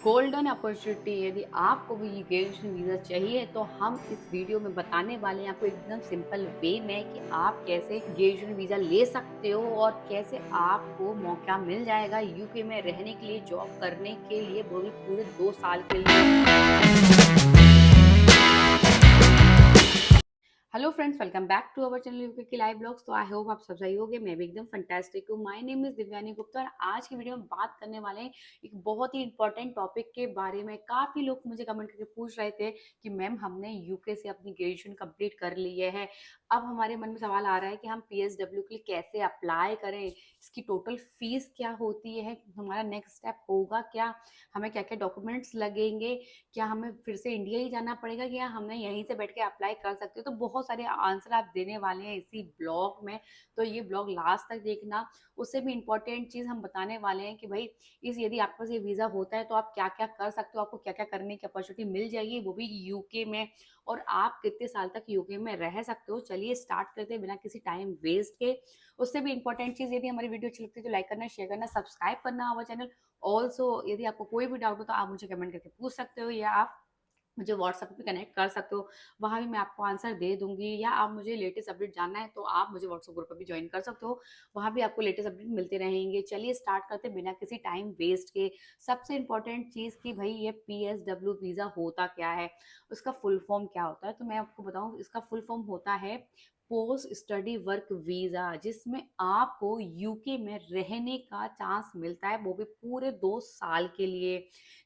Golden opportunity. यदि आपको भी ये ग्रेजुएशन वीज़ा चाहिए तो हम इस वीडियो में बताने वाले हैं आपको एकदम सिंपल वे में कि आप कैसे ग्रेजुएशन वीज़ा ले सकते हो और कैसे आपको मौका मिल जाएगा यूके में रहने के लिए, जॉब करने के लिए, वो भी पूरे 2 साल के लिए। Hello friends, welcome back to our channel UK की लाइव ब्लॉग्स। तो आई होप आप सब सही होगे, मैं भी एकदम फंटास्टिक हूँ। My name is Divyani Gupta और आज की वीडियो में बात करने वाले हैं एक बहुत ही इंपॉर्टेंट टॉपिक के बारे में। काफ़ी लोग मुझे कमेंट करके पूछ रहे थे कि मैम हमने यूके से अपनी ग्रेजुएशन कंप्लीट कर ली है, अब हमारे मन में सवाल आ रहा है कि हम पीएसडब्ल्यू के लिए कैसे अप्लाई करें, इसकी टोटल फीस क्या होती है, हमारा नेक्स्ट स्टेप होगा क्या, हमें क्या क्या डॉक्यूमेंट्स लगेंगे, क्या हमें फिर से इंडिया ही जाना पड़ेगा या हमने यहीं से बैठ के अप्लाई कर सकते हो। तो बहुत सारे आंसर आप देने वाले हैं इसी ब्लॉग में, तो ये ब्लॉग लास्ट तक देखना। उससे भी इम्पोर्टेंट चीज़ हम बताने वाले हैं कि भाई इस यदि आपके पास ये वीज़ा होता है तो आप क्या क्या कर सकते हो, आपको क्या क्या करने की अपॉर्चुनिटी मिल जाएगी, वो भी यूके में, और आप कितने साल तक यूके में रह सकते हो। चलिए स्टार्ट करते हैं बिना किसी टाइम वेस्ट के। उससे भी इम्पोर्टेंट चीज़, यदि हमारी वीडियो अच्छी लगती है तो लाइक करना, शेयर करना, सब्सक्राइब करना हमारा चैनल। ऑल्सो यदि आपको कोई भी डाउट हो तो आप मुझे कमेंट करके पूछ सकते हो या आप मुझे व्हाट्सएप पे कनेक्ट कर सकते हो, वहाँ भी मैं आपको आंसर दे दूँगी। या आप मुझे लेटेस्ट अपडेट जानना है तो आप मुझे व्हाट्सएप ग्रुप पे भी जॉइन कर सकते हो, वहाँ भी आपको लेटेस्ट अपडेट मिलते रहेंगे। चलिए स्टार्ट करते हैं बिना किसी टाइम वेस्ट के। सबसे इम्पोर्टेंट चीज़ कि भई ये पीएसडब्ल्यू वीज़ा होता क्या है? उसका फुल फॉर्म क्या होता है? तो मैं आपको बताऊँ, इसका फुल फॉर्म होता है पोस्ट स्टडी वर्क वीज़ा, जिसमें आपको यूके में रहने का चांस मिलता है, वो भी पूरे 2 साल के लिए।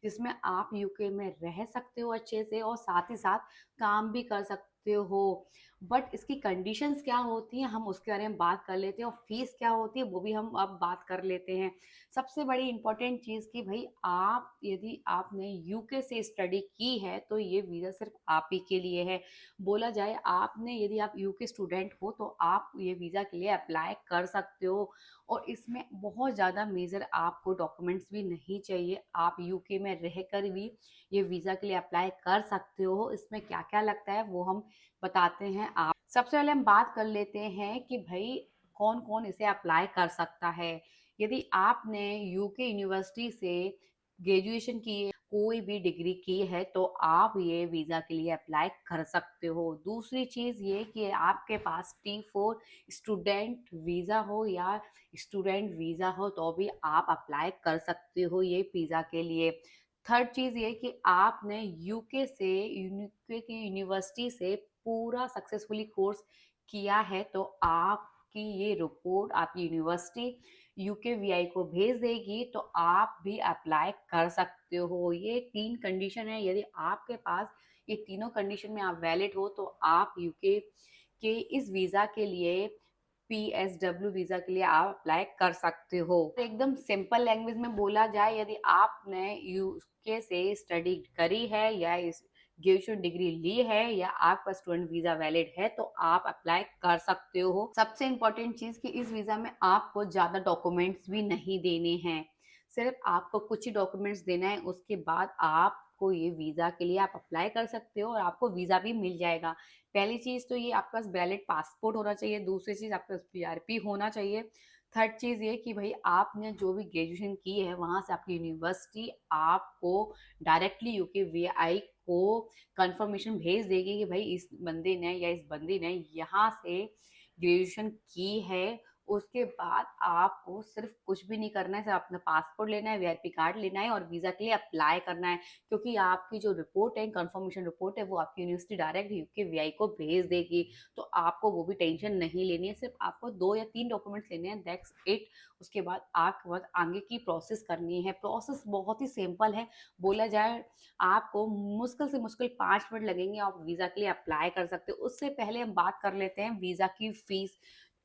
जिसमें आप यूके में रह सकते हो अच्छे से और साथ ही साथ काम भी कर सकते हो। बट इसकी कंडीशंस क्या होती हैं हम उसके बारे में बात कर लेते हैं, और फीस क्या होती है वो भी हम अब बात कर लेते हैं। सबसे बड़ी इंपॉर्टेंट चीज़ कि भाई आप, यदि आपने यूके से स्टडी की है तो ये वीज़ा सिर्फ आप ही के लिए है। बोला जाए, आपने, यदि आप यूके स्टूडेंट हो तो आप ये वीज़ा के लिए अप्लाई कर सकते हो। और इसमें बहुत ज़्यादा मेजर आपको डॉक्यूमेंट्स भी नहीं चाहिए, आप यूके में रहकर भी ये वीज़ा के लिए अप्लाई कर सकते हो। इसमें क्या क्या लगता है वो हम बताते हैं। आप सबसे पहले हम बात कर लेते हैं कि भाई कौन कौन इसे अप्लाई कर सकता है। यदि आपने यूके यूनिवर्सिटी से ग्रेजुएशन की है, कोई भी डिग्री की है, तो आप ये वीज़ा के लिए अप्लाई कर सकते हो। दूसरी चीज़ ये कि आपके पास T4 स्टूडेंट वीज़ा हो या स्टूडेंट वीज़ा हो तो भी आप अप्लाई कर सकते हो ये वीज़ा के लिए। थर्ड चीज़ ये कि आपने यूके की यूनिवर्सिटी से पूरा सक्सेसफुली कोर्स किया है, तो आपकी ये रिपोर्ट आपकी यूनिवर्सिटी यूकेवीआई को भेज देगी, तो आप भी अप्लाई कर सकते हो। ये 3 कंडीशन है, यदि आपके पास ये तीनों कंडीशन में आप वैलिड हो तो आप यूके के इस वीज़ा के लिए, पीएसडब्ल्यू वीज़ा के लिए आप अप्लाई कर सकते हो। एकदम सिंपल लैंग्वेज में बोला जाए, यदि आपने यूके से स्टडी करी है या इस ग्रेजुएशन डिग्री ली है या आपका स्टूडेंट वीज़ा वैलिड है तो आप अप्लाई कर सकते हो। सबसे इम्पोर्टेंट चीज़ कि इस वीज़ा में आपको ज़्यादा डॉक्यूमेंट्स भी नहीं देने हैं, सिर्फ आपको कुछ ही डॉक्यूमेंट्स देना है, उसके बाद आपको ये वीज़ा के लिए आप अप्लाई कर सकते हो और आपको वीज़ा भी मिल जाएगा। पहली चीज़ तो ये आपके पास वैलिड पासपोर्ट होना चाहिए, दूसरी चीज़ आपके पास पीआरपी होना चाहिए, थर्ड चीज़ ये कि भाई आपने जो भी ग्रेजुएशन की है वहाँ से आपकी यूनिवर्सिटी आपको डायरेक्टली यूकेवीआई को कंफर्मेशन भेज देगी कि भाई इस बंदे ने या इस बंदी ने यहाँ से ग्रेजुएशन की है। उसके बाद आपको सिर्फ कुछ भी नहीं करना है, सिर्फ अपना पासपोर्ट लेना है, वीआईपी कार्ड लेना है और वीज़ा के लिए अप्लाई करना है, क्योंकि आपकी जो रिपोर्ट है, कंफर्मेशन रिपोर्ट है, वो आपकी यूनिवर्सिटी डायरेक्ट यूकेवीआई को भेज देगी। तो आपको वो भी टेंशन नहीं लेनी है, सिर्फ आपको 2 या 3 डॉक्यूमेंट्स लेने हैं, दैट्स इट। उसके बाद आपके बाद आगे की प्रोसेस करनी है। प्रोसेस बहुत ही सिंपल है, बोला जाए आपको मुश्किल से मुश्किल 5 मिनट लगेंगे, आप वीज़ा के लिए अप्लाई कर सकते हो। उससे पहले हम बात कर लेते हैं वीज़ा की फ़ीस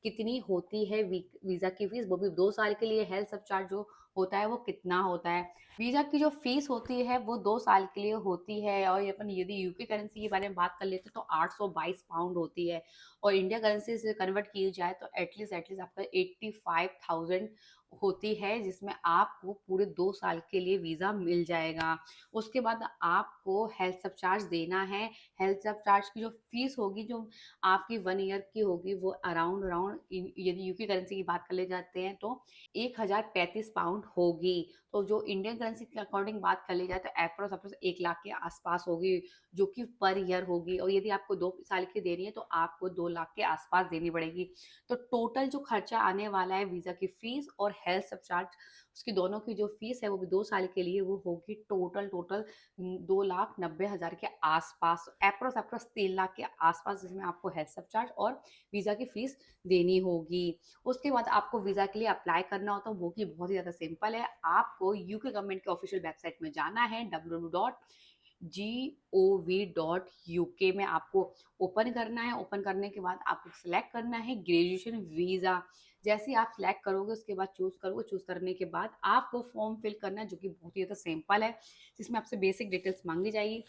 कितनी होती है। वीज़ा की फ़ीस, वो भी 2 साल के लिए, हेल्थ सब चार्ज जो होता है वो कितना होता है। वीज़ा की जो फ़ीस होती है वो 2 साल के लिए होती है, और ये अपन यदि यूके करेंसी के बारे में बात कर लेते हैं तो 822 पाउंड होती है, और इंडिया करेंसी से कन्वर्ट की जाए तो एटलीस्ट आपका 85,000 होती है जिसमें आपको पूरे 2 साल के लिए वीज़ा मिल जाएगा। उसके बाद आपको हेल्थ सब चार्ज देना है। हेल्थ सब चार्ज की जो फ़ीस होगी, जो आपकी 1 ईयर की होगी, वो अराउंड अराउंड यदि यूके करेंसी की बात कर ले जाते हैं तो 1035 पाउंड होगी। तो जो इंडियन करेंसी के अकॉर्डिंग बात कर ली जाए तो एप्रोक्स 1 लाख के आस-पास होगी, जो कि पर ईयर होगी। और यदि आपको 2 साल की देनी है तो आपको 2 लाख के आस-पास देनी पड़ेगी। तो टोटल जो खर्चा आने वाला है वीज़ा की फ़ीस और हेल्थ सब चार्ज, उसकी दोनों की जो फ़ीस है वो भी 2 साल के लिए वो होगी टोटल 2,90,000 के आस-पास, एप्रोक्स 3 लाख के आस-पास, जिसमें आपको हेल्थ सब चार्ज और वीज़ा की फ़ीस देनी होगी। उसके बाद आपको वीज़ा के लिए अप्लाई करना होता है, वो भी बहुत ही ज़्यादा सिंपल है। आपको यूके गवर्नमेंट के ऑफ़िशियल वेबसाइट में जाना है, www.gov.uk में आपको ओपन करना है। ओपन करने के बाद आपको सिलेक्ट करना है ग्रेजुएशन वीज़ा। जैसे ही आप सिलेक्ट करोगे उसके बाद चूज़ करोगे, चूज़ करने के बाद आपको फॉर्म फिल करना है, जो कि बहुत ही ज़्यादा सिंपल है, जिसमें आपसे बेसिक डिटेल्स माँगी जाएगी।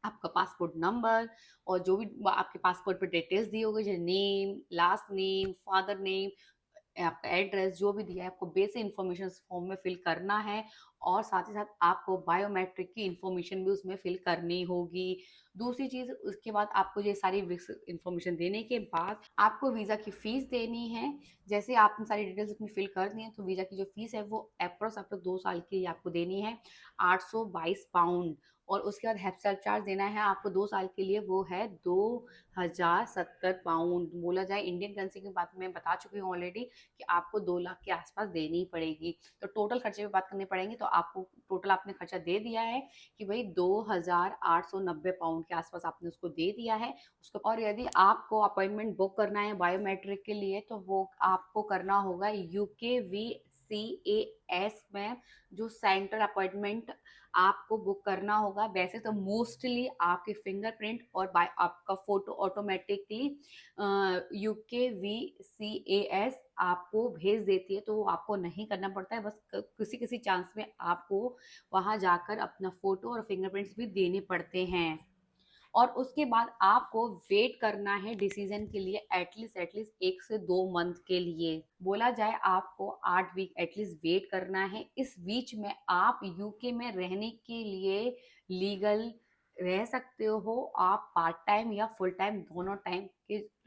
आपका पासपोर्ट नंबर और जो भी आपके पासपोर्ट पे डिटेल्स दी होगी, जैसे name, last name, father name, आपका एड्रेस जो भी दिया है, आपको बेसिक इन्फॉर्मेशन उस फॉर्म में फिल करना है। और साथ ही साथ आपको बायोमेट्रिक की इन्फॉर्मेशन भी उसमें फिल करनी होगी। दूसरी चीज़, उसके बाद आपको ये सारी इन्फॉर्मेशन देने के बाद आपको वीज़ा की फ़ीस देनी है। जैसे आपने सारी डिटेल्स उसमें फिल कर दी हैं, तो वीज़ा की जो फ़ीस है वो एप्रोक्स आपको 2 साल की आपको देनी है, 822 पाउंड। और उसके बाद हेल्थ चार्ज देना है आपको 2 साल के लिए, वो है 2,070 पाउंड। बोला जाए इंडियन करेंसी की बात मैं बता चुकी हूँ ऑलरेडी कि आपको 2 लाख के आस-पास देनी ही पड़ेगी। तो टोटल खर्चे की बात करनी पड़ेगी, तो आपको टोटल आपने खर्चा दे दिया है कि भई 2,890 पाउंड के आस-पास आपने उसको दे दिया है। उसको और यदि आपको अपॉइंटमेंट बुक करना है बायोमेट्रिक के लिए, तो वो आपको करना होगा यूकेवीसीएएस में, जो सेंटर अपॉइंटमेंट आपको बुक करना होगा। वैसे तो मोस्टली आपके फिंगरप्रिंट और बाय आपका फ़ोटो ऑटोमेटिकली यूकेवीसीएएस आपको भेज देती है, तो वो आपको नहीं करना पड़ता है। बस किसी-किसी चांस में आपको वहाँ जाकर अपना फ़ोटो और फिंगरप्रिंट्स भी देने पड़ते हैं। और उसके बाद आपको वेट करना है डिसीजन के लिए, एटलीस्ट 1 से 2 मंथ के लिए। बोला जाए आपको 8 वीक एटलीस्ट वेट करना है। इस बीच में आप यूके में रहने के लिए लीगल रह सकते हो। आप पार्ट टाइम या फुल टाइम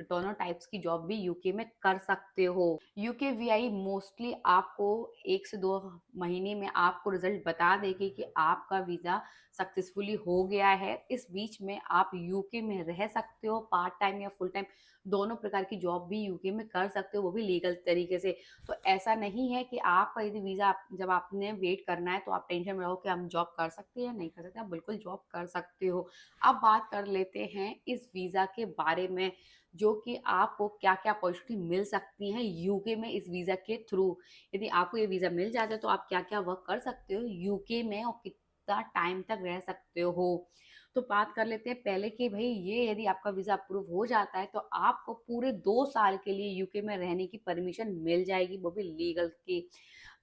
दोनों टाइप्स की जॉब भी यूके में कर सकते हो। यूके वीआई मोस्टली आपको 1 से 2 महीने में आपको रिजल्ट बता देगी कि आपका वीज़ा सक्सेसफुली हो गया है। इस बीच में आप यूके में रह सकते हो, पार्ट टाइम या फुल टाइम दोनों प्रकार की जॉब भी यूके में कर सकते हो, वो भी लीगल तरीके से। तो ऐसा नहीं है कि आपका यदि वीज़ा जब आपने वेट करना है तो आप टेंशन में रहो कि हम जॉब कर सकते हैं या नहीं कर सकते, आप बिल्कुल जॉब कर सकते हो। अब बात कर लेते हैं इस वीज़ा के बारे में, जो कि आपको क्या-क्या अपॉर्चुनिटी मिल सकती हैं यूके में इस वीज़ा के थ्रू। यदि आपको ये वीज़ा मिल जाता है तो आप क्या-क्या वर्क कर सकते हो यूके में और कितना टाइम तक रह सकते हो। तो बात कर लेते हैं पहले कि भई ये यदि आपका वीज़ा अप्रूव हो जाता है तो आपको पूरे 2 साल के लिए यूके में रहने की परमिशन मिल जाएगी, वो भी लीगल की।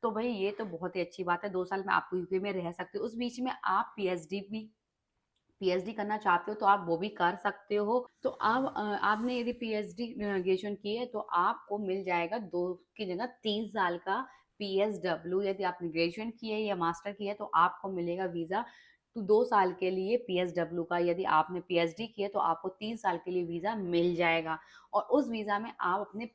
तो भई ये तो बहुत ही अच्छी बात है, 2 साल में आप यूके में रह सकते हो। उस बीच में आप पीएचडी करना चाहते हो तो आप वो भी कर सकते हो। तो अब आपने यदि पीएचडी ग्रेजुएशन की है तो आपको मिल जाएगा 2 की जगह 3 साल का पीएसडब्ल्यू। यदि आपने ग्रेजुएशन की है या मास्टर की है तो आपको मिलेगा वीज़ा तो 2 साल के लिए पीएसडब्ल्यू का। यदि आपने पीएचडी की है तो आपको 3 साल के लिए वीज़ा मिल जाएगा। और उस वीज़ा में आप अपने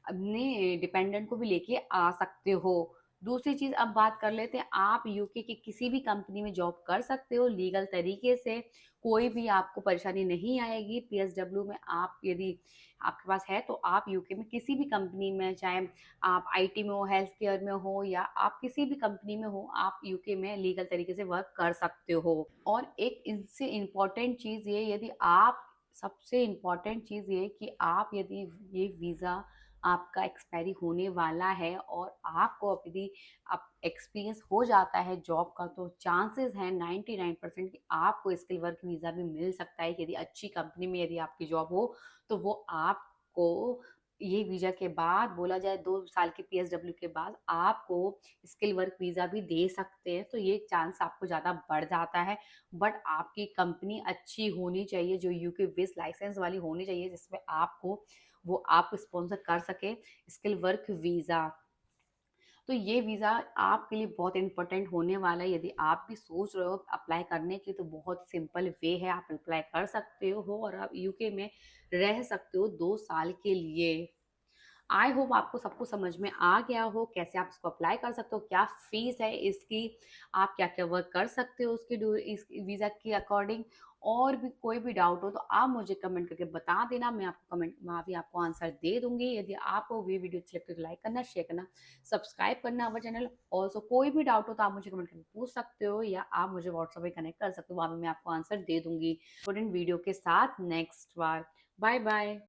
अपने डिपेंडेंट को भी लेके आ सकते हो। दूसरी चीज़, अब बात कर लेते हैं, आप यूके की किसी भी कंपनी में जॉब कर सकते हो लीगल तरीके से, कोई भी आपको परेशानी नहीं आएगी। पीएसडब्ल्यू में आप यदि आपके पास है तो आप यूके में किसी भी कंपनी में, चाहे आप आईटी में हो, हेल्थ केयर में हो या आप किसी भी कंपनी में हो, आप यूके में लीगल तरीके से वर्क कर सकते हो। और एक इससे इम्पोर्टेंट चीज़ ये, यदि आप सबसे इम्पोर्टेंट चीज़ ये कि आप यदि ये वीज़ा आपका एक्सपायरी होने वाला है और आपको अब यदि आप एक्सपीरियंस हो जाता है जॉब का, तो चांसेस हैं 99% कि आपको स्किल वर्क वीज़ा भी मिल सकता है। यदि अच्छी कंपनी में यदि आपकी जॉब हो तो वो आपको ये वीज़ा के बाद, बोला जाए 2 साल के पीएसडब्ल्यू के बाद, आपको स्किल वर्क वीज़ा भी दे सकते हैं। तो ये चांस आपको ज़्यादा बढ़ जाता है। बट आपकी कंपनी अच्छी होनी चाहिए, जो यूके बेस्ड लाइसेंस वाली होनी चाहिए, जिसमें आपको वो आपको स्पॉन्सर कर सके स्किल वर्क वीज़ा। तो ये वीज़ा आपके लिए बहुत इम्पोर्टेंट होने वाला है। यदि आप भी सोच रहे हो अप्लाई करने के लिए, तो बहुत सिंपल वे है, आप अप्लाई कर सकते हो और आप यूके में रह सकते हो 2 साल के लिए। आई होप आपको सब कुछ समझ में आ गया हो, कैसे आप इसको अप्लाई कर सकते हो, क्या फीस है इसकी, आप क्या-क्या वर्क कर सकते हो उसके इस वीज़ा के अकॉर्डिंग। और भी कोई भी डाउट हो तो आप मुझे कमेंट करके बता देना, मैं आपको कमेंट वहाँ भी आपको आंसर दे दूँगी। यदि आपको ये वीडियो अच्छी लगती है तो लाइक करना, शेयर करना, सब्सक्राइब करना अवर चैनल। ऑल्सो कोई भी डाउट हो तो आप मुझे कमेंट करके पूछ सकते हो या आप मुझे व्हाट्सएप पे कनेक्ट कर सकते हो, वहाँ पे मैं आपको आंसर दे दूँगी। इंपॉर्टेंट वीडियो के साथ नेक्स्ट बार। Bye bye.